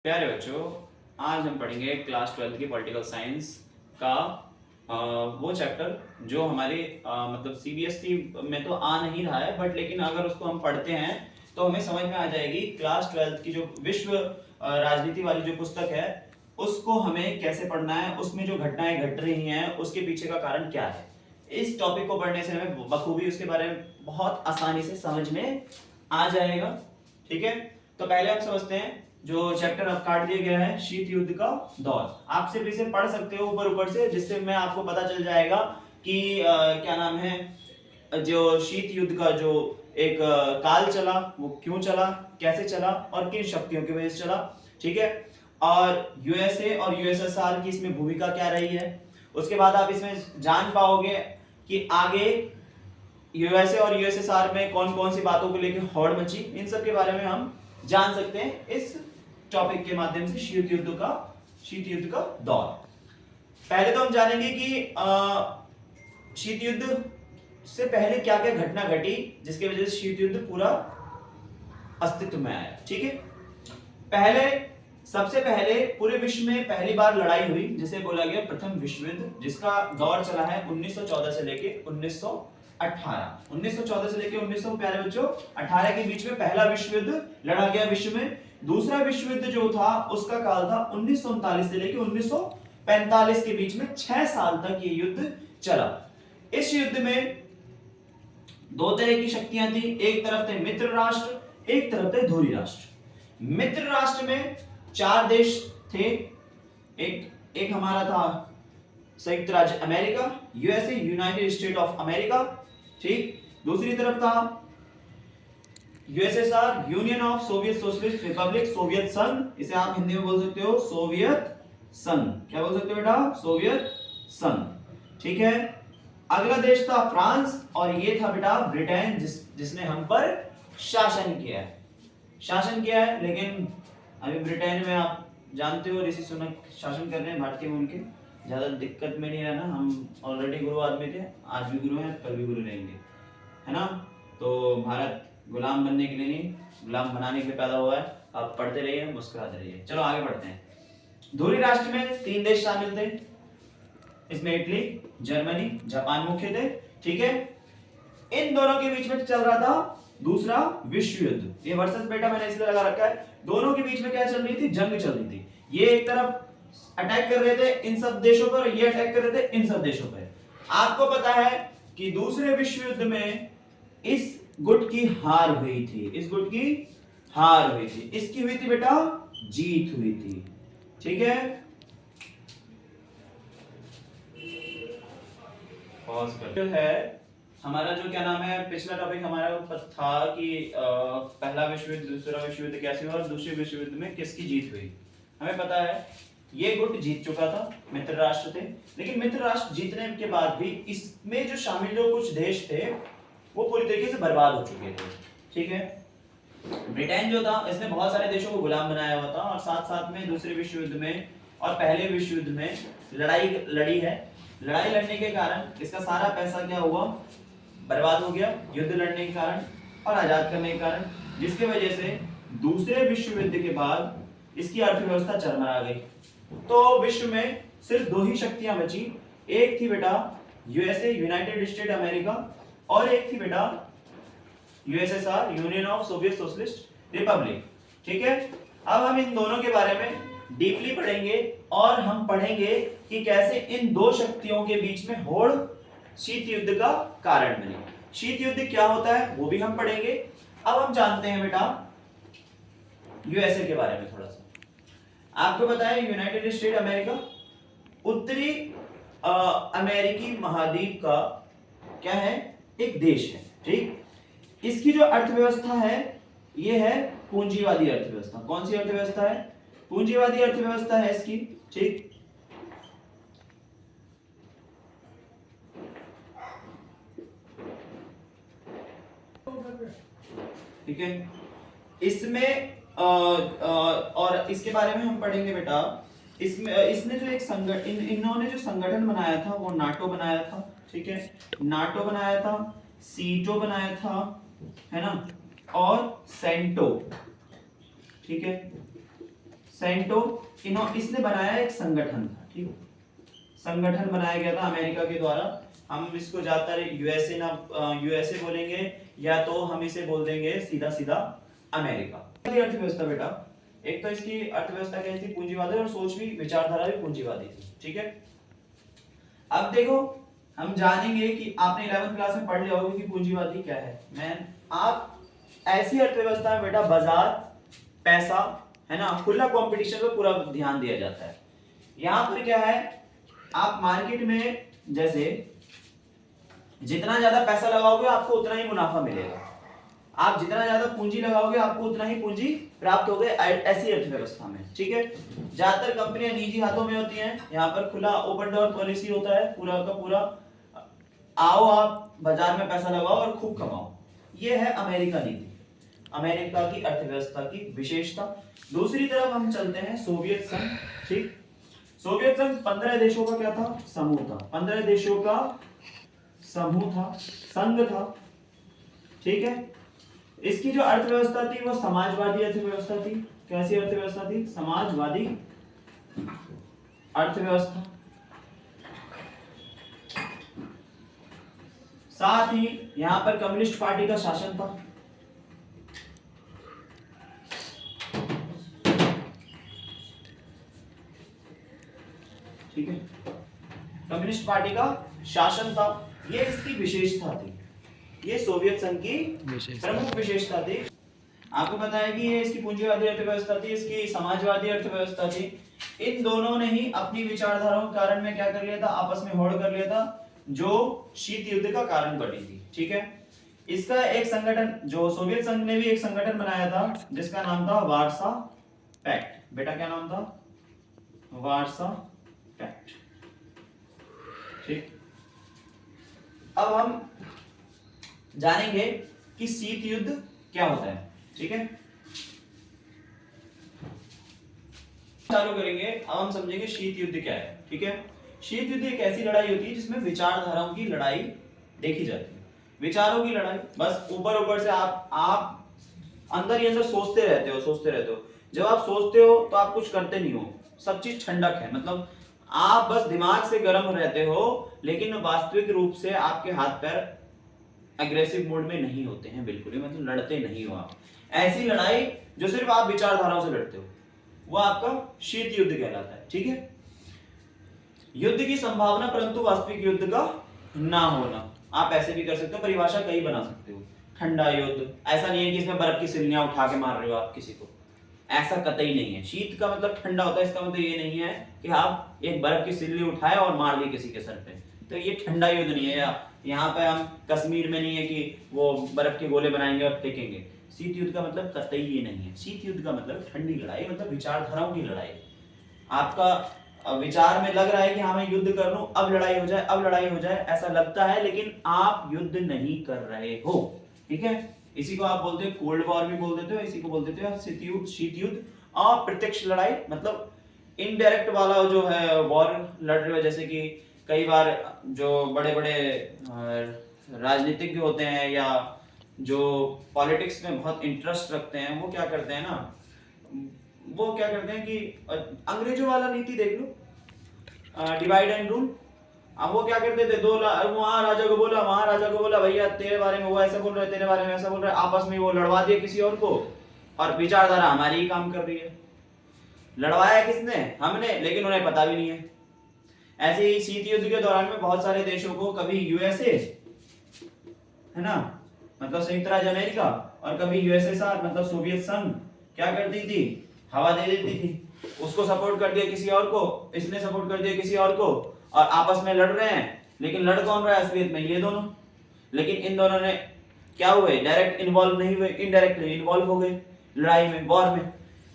प्यारे बच्चों, आज हम पढ़ेंगे क्लास 12 की पॉलिटिकल साइंस का वो चैप्टर जो हमारे मतलब सीबीएसई में तो आ नहीं रहा है, बट लेकिन अगर उसको हम पढ़ते हैं तो हमें समझ में आ जाएगी क्लास 12 की जो विश्व राजनीति वाली जो पुस्तक है उसको हमें कैसे पढ़ना है, उसमें जो घटनाएं घट रही हैं उसके पीछे का कारण क्या है। इस टॉपिक को पढ़ने से हमें बखूबी उसके बारे में बहुत आसानी से समझ में आ जाएगा। ठीक है, तो पहले हम समझते हैं जो चैप्टर अब काट दिया गया है, शीत युद्ध का दौर। आप सिर्फ इसे पढ़ सकते हो ऊपर ऊपर से, जिससे मैं आपको पता चल जाएगा कि क्या नाम है, जो शीत युद्ध का जो एक काल चला वो क्यों चला, कैसे चला और किन शक्तियों की वजह से चला। ठीक है, और यूएसए और यूएसएसआर की इसमें भूमिका क्या रही है। उसके बाद आप इसमें जान पाओगे कि आगे यूएसए और यूएसएसआर में कौन कौन सी बातों को लेकर होड़ मची, इन सब के बारे में हम जान सकते हैं इस टॉपिक के माध्यम से। शीत युद्ध का दौर। पहले तो हम जानेंगे कि शीत युद्ध से पहले क्या क्या घटना घटी जिसकी वजह से शीत युद्ध पूरा अस्तित्व में आया। ठीक है, सबसे पहले पूरे विश्व में पहली बार लड़ाई हुई जिसे बोला गया प्रथम विश्व युद्ध, जिसका दौर चला है 1914 से लेके 1918। 1914 से लेके 1900 प्यारे बच्चों 18 के बीच में पहला विश्व युद्ध लड़ा गया विश्व में। दूसरा विश्व युद्ध जो था उसका काल था 1939 से लेके 1945 के बीच में, 6 साल तक ये युद्ध चला। इस युद्ध में दो तरह की शक्तियां थी, एक तरफ थे मित्र राष्ट्र, एक तरफ थे धुरी राष्ट्र। मित्र राष्ट्र में 4 देश थे, एक हमारा था संयुक्त राज्य America, USA, United state of America. ठीक, दूसरी तरफ था USSR, union of Soviet socialist Republic, Soviet संघ। इसे आप हिंदी में बोल सकते हो सोवियत संघ। क्या बोल सकते हो बेटा? सोवियत संघ। ठीक है, अगला देश था फ्रांस और ये था बेटा ब्रिटेन, जिसने हम पर शासन किया है। लेकिन अभी ब्रिटेन में आप जानते हो ऋषि सुनक शासन कर रहे हैं भारतीय मूल के। ज्यादा दिक्कत में नहीं रहना, हम ऑलरेडी गुरु आदमी थे, आज भी गुरु हैं, कल भी गुरु रहेंगे, है ना। तो भारत गुलाम बनने के लिए नहीं, गुलाम बनाने के लिए पैदा हुआ है। आप पढ़ते रहिए, मुस्कुराते रहिए। चलो आगे बढ़ते हैं। धुरी राष्ट्र में 3 देश शामिल थे, इसमें इटली, जर्मनी, जापान मुख्य थे। ठीक है, इन दोनों के बीच में चल रहा था दूसरा विश्व युद्ध। ये वर्सेस बेटा मैंने इसलिए लगा रखा है, दोनों के बीच में क्या चल रही थी? जंग चल रही थी। ये एक तरफ अटैक कर रहे थे इन सब देशों पर, ये अटैक कर रहे थे इन सब देशों पर। आपको पता है कि दूसरे विश्व युद्ध में इस गुट की हार हुई थी, इसकी हुई थी बेटा जीत हुई थी। ठीक है, पॉज कर है हमारा जो क्या नाम है, पिछला टॉपिक हमारा था कि पहला विश्व युद्ध, दूसरा विश्व युद्ध कैसे हुआ और दूसरे विश्व युद्ध में किसकी जीत हुई। हमें पता है ये गुट जीत चुका था, मित्र राष्ट्र थे। लेकिन मित्र राष्ट्र जीतने के बाद भी इसमें जो शामिल जो कुछ देश थे वो पूरी तरीके से बर्बाद हो चुके थे। ठीक है, ब्रिटेन जो था इसने बहुत सारे देशों को गुलाम बनाया हुआ था और साथ साथ में दूसरे विश्व युद्ध में और पहले विश्व युद्ध में लड़ाई लड़ी है। लड़ाई लड़ने के कारण इसका सारा पैसा क्या हुआ? बर्बाद हो गया, युद्ध लड़ने के कारण और आजाद करने के कारण, जिसकी वजह से दूसरे विश्व युद्ध के बाद इसकी अर्थव्यवस्था चरमरा गई। तो विश्व में सिर्फ 2 ही शक्तियां बची, एक थी बेटा यूएसए, यूनाइटेड स्टेट अमेरिका, और एक थी बेटा USSR, union of Soviet socialist Republic. ठीक है, अब हम इन दोनों के बारे में डीपली पढ़ेंगे और हम पढ़ेंगे कि कैसे इन 2 शक्तियों के बीच में होड़ शीत युद्ध का कारण बनी। शीत युद्ध क्या होता है वो भी हम पढ़ेंगे। अब हम जानते हैं बेटा यूएसए के बारे में थोड़ा सा। आपको पता है यूनाइटेड स्टेट अमेरिका उत्तरी अमेरिकी महाद्वीप का क्या है? एक देश है। ठीक, इसकी जो अर्थव्यवस्था है ये है पूंजीवादी अर्थव्यवस्था। कौन सी अर्थव्यवस्था है? पूंजीवादी अर्थव्यवस्था है इसकी। ठीक, ठीक है, इसमें और इसके बारे में हम पढ़ेंगे बेटा। इसने जो एक संगठन इन्होंने जो संगठन बनाया था वो नाटो बनाया था। ठीक है, नाटो बनाया था, सीटो बनाया था, है ना, और सेंटो। ठीक है, सेंटो इसने बनाया एक संगठन था, ठीक है, संगठन बनाया गया था अमेरिका के द्वारा। हम इसको ज्यादातर यूएसए ना यूएसए बोलेंगे या तो हम इसे बोल देंगे सीधा सीधा अमेरिका। अर्थव्यवस्था बेटा, एक तो इसकी अर्थव्यवस्था कैसी थी, पूंजीवादी, और सोच भी विचारधारा भी पूंजीवादी थी, ठीक है। अब देखो हम जानेंगे कि आपने 11वीं क्लास में पढ़ लिया होगा कि पूंजीवादी क्या है। मैं आप ऐसी अर्थव्यवस्था में बेटा बाजार, पैसा, है ना, खुला कंपटीशन पे पूरा ध्यान दिया जाता है। यहाँ पर क्या है, आप मार्केट में जैसे जितना ज्यादा पैसा लगाओगे आपको उतना ही मुनाफा मिलेगा, आप जितना ज्यादा पूंजी लगाओगे आपको उतना ही पूंजी प्राप्त होगा, ऐसी अर्थव्यवस्था में, ठीक है। ज्यादातर कंपनियां निजी हाथों में होती हैं, यहाँ पर खुला ओपन डोर पॉलिसी होता है, पूरा का पूरा आओ आप बाजार में पैसा लगाओ और खूब कमाओ। ये है अमेरिका नीति, अमेरिका की अर्थव्यवस्था की विशेषता। दूसरी तरफ हम चलते हैं सोवियत संघ, ठीक। सोवियत संघ 15 देशों का क्या था, समूह था, 15 देशों का समूह था, संघ था, ठीक है। इसकी जो अर्थव्यवस्था थी वो समाजवादी अर्थव्यवस्था थी। कैसी अर्थव्यवस्था थी, समाजवादी अर्थव्यवस्था। साथ ही यहां पर कम्युनिस्ट पार्टी का शासन था, ठीक है, कम्युनिस्ट पार्टी का शासन था। ये इसकी विशेषता थी, ये सोवियत संघ की प्रमुख विशेषता थी। आपको पता है कि ये इसकी पूंजीवादी अर्थव्यवस्था थी, इसकी समाजवादी अर्थव्यवस्था थी। इन दोनों ने ही अपनी विचारधाराओं के कारण में क्या कर लिया था, आपस में होड़ कर लिया था, जो शीत युद्ध का कारण बनी थी, ठीक है। इसका एक संगठन, जो सोवियत संघ ने भी एक संगठन बनाया था जिसका नाम था वार्सा पैक्ट। बेटा क्या नाम था, वार्सा पैक्ट, ठीक। अब हम जानेंगे कि शीत युद्ध क्या होता है, ठीक है। चालू करेंगे, अब हम समझेंगे शीत युद्ध क्या है, ठीक है। शीत युद्ध एक ऐसी लड़ाई होती है जिसमें विचारधाराओं की लड़ाई देखी जाती है, विचारों की लड़ाई। बस ऊपर ऊपर से आप अंदर ही अंदर सोचते रहते हो। जब आप सोचते हो तो आप कुछ करते नहीं हो, सब चीज ठंडक है, मतलब आप बस दिमाग से गर्म रहते हो, लेकिन वास्तविक रूप से आपके हाथ पैर एग्रेसिव मोड में नहीं होते हैं, बिल्कुल ही, मतलब लड़ते नहीं हो आप। ऐसी लड़ाई जो सिर्फ आप विचारधाराओं से लड़ते हो, वो आपका शीत युद्ध कहलाता है, ठीक है। युद्ध की संभावना परंतु वास्तविक युद्ध का ना होना। आप ऐसे भी कर सकते हो, परिभाषा कई बना सकते हो। ठंडा युद्ध, ऐसा नहीं है कि इसमें बर्फ की सिल्लियां उठा के मार रहे हो आप किसी को, ऐसा कतई नहीं है। शीत का मतलब ठंडा होता है, इसका मतलब ये नहीं है कि आप एक बर्फ की सिल्ली उठाए और मार ली किसी के सर पे, तो ये ठंडा युद्ध नहीं है। यहाँ पे हम कश्मीर में नहीं है कि वो बर्फ के गोले बनाएंगे और फेंकेंगे। शीत युद्ध का मतलब कतई ये नहीं है। शीत युद्ध का मतलब ठंडी लड़ाई, मतलब विचारधाराओं की लड़ाई। आपका विचार में लग रहा है कि हाँ मैं युद्ध कर लूं, अब लड़ाई हो जाए, ऐसा लगता है, लेकिन आप युद्ध नहीं कर रहे हो, ठीक है। इसी को आप बोलते हो कोल्ड वॉर भी बोल देते हो, इसी को बोल देते हो शीत युद्ध। और प्रत्यक्ष लड़ाई मतलब इनडायरेक्ट वाला जो है वॉर लड़ रहे हो, जैसे कि कई बार जो बड़े बड़े राजनीतिज्ञ होते हैं या जो पॉलिटिक्स में बहुत इंटरेस्ट रखते हैं, वो क्या करते हैं ना, वो क्या करते हैं कि अंग्रेजों वाला नीति देख लो, डिवाइड एंड रूल। अब वो क्या करते थे, वहां राजा को बोला, वहां राजा को बोला, भैया तेरे बारे में वो ऐसा बोल रहा है, तेरे बारे में ऐसा बोल रहा है, आपस में वो लड़वा दिए किसी और को, और विचारधारा हमारी ही काम कर रही है। लड़वाया किसने, हमने, लेकिन उन्हें पता भी नहीं है। ऐसे ही शीत युद्ध के दौरान में बहुत सारे देशों को, कभी यूएसए, है ना, मतलब संयुक्त राज्य अमेरिका, और कभी यूएसएसआर मतलब सोवियत संघ, क्या करती थी, हवा दे देती थी। उसको सपोर्ट कर दिया किसी और को, इसने सपोर्ट कर दिया किसी और को, और आपस में लड़ रहे हैं। लेकिन लड़ कौन रहा है असलियत में, ये दोनों। लेकिन इन दोनों ने क्या हुए, डायरेक्ट इन्वॉल्व नहीं हुए, इनडायरेक्टली इन्वॉल्व हो गए लड़ाई में, वॉर में।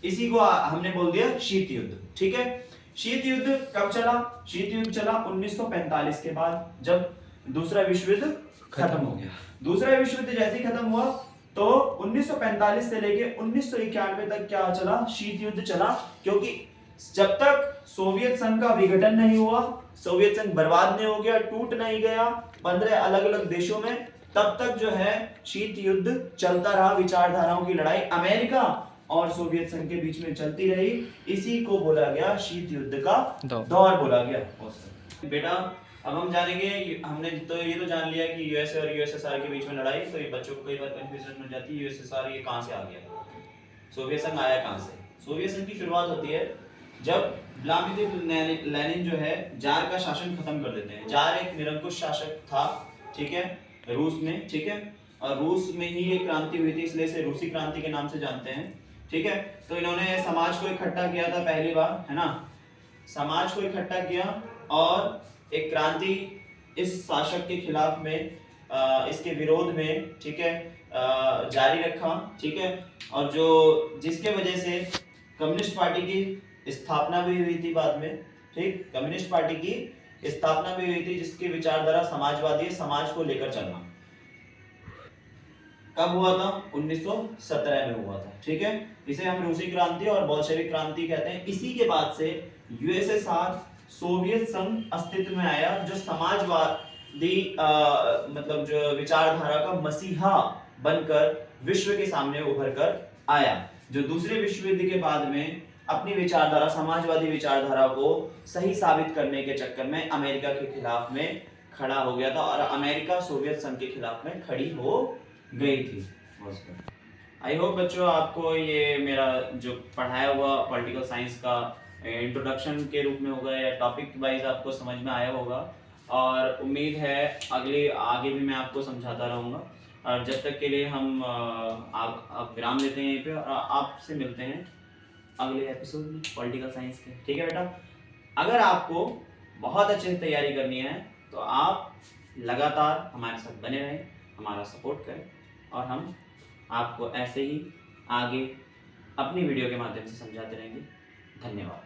इसी को हमने बोल दिया शीत युद्ध, ठीक है। शीत युद्ध कब चला, शीत युद्ध चला 1945 के बाद, जब दूसरा विश्व युद्ध खत्म हो गया। दूसरा विश्व युद्ध जैसे ही खत्म हुआ तो 1945 से लेके 1991 तक क्या चला, शीत युद्ध चला। क्योंकि जब तक सोवियत संघ का विघटन नहीं हुआ, सोवियत संघ बर्बाद नहीं हो गया, टूट नहीं गया 15 अलग अलग देशों में, तब तक जो है शीत युद्ध चलता रहा, विचारधाराओं की लड़ाई। अमेरिका और सोवियत संघ के बीच में चलती रही। इसी को बोला गया शीत युद्ध का दौर बोला गया। बेटा अब हम जानेंगे, हमने तो ये तो जान लिया कि यूएसए और यूएसएसआर के बीच में लड़ाई, तो ये बच्चों को कई बार कंफ्यूजन हो जाती है यूएसएसआर ये कहां से आ गया, सोवियत संघ आया कहां से। सोवियत संघ की शुरुआत होती है जब व्लादिमीर लेनिन जो है जार का शासन खत्म कर देते हैं। जार एक निरंकुश शासक था, ठीक है, रूस में, ठीक है, और रूस में ही एक क्रांति हुई थी, इसलिए इसे रूसी क्रांति के नाम से जानते हैं, ठीक है। तो इन्होंने समाज को इकट्ठा किया था पहली बार, है ना, समाज को इकट्ठा किया और एक क्रांति इस शासक के खिलाफ में इसके विरोध में, ठीक है, जारी रखा, ठीक है, और जो जिसके वजह से कम्युनिस्ट पार्टी की स्थापना भी हुई थी बाद में, ठीक, कम्युनिस्ट पार्टी की स्थापना भी हुई थी जिसकी विचारधारा समाजवादी, समाज को लेकर चलना। कब हुआ था? 1917 में हुआ था, ठीक है। इसे हम रूसी क्रांति और बोल्शेविक क्रांति कहते हैं। इसी के बाद से यूएसएसआर सोवियत संघ अस्तित्व में आया, जो समाजवादी मतलब जो विचारधारा का मसीहा बनकर विश्व के सामने उभर कर आया, जो दूसरे विश्व युद्ध के बाद में अपनी विचारधारा, समाजवादी विचारधारा को सही साबित करने के चक्कर में अमेरिका के खिलाफ में खड़ा हो गया था और अमेरिका सोवियत संघ के खिलाफ में खड़ी हो गई थी। आई होप बच्चों आपको ये मेरा जो पढ़ाया हुआ पॉलिटिकल साइंस का इंट्रोडक्शन के रूप में होगा या टॉपिक वाइज आपको समझ में आया होगा, और उम्मीद है आगे भी मैं आपको समझाता रहूँगा। और जब तक के लिए हम आप विराम लेते हैं यहीं पे, और आपसे मिलते हैं अगले एपिसोड में पॉलिटिकल साइंस के, ठीक है बेटा। अगर आपको बहुत अच्छे से तैयारी करनी है तो आप लगातार हमारे साथ बने रहें, हमारा सपोर्ट करें, और हम आपको ऐसे ही आगे अपनी वीडियो के माध्यम से समझाते रहेंगे। धन्यवाद।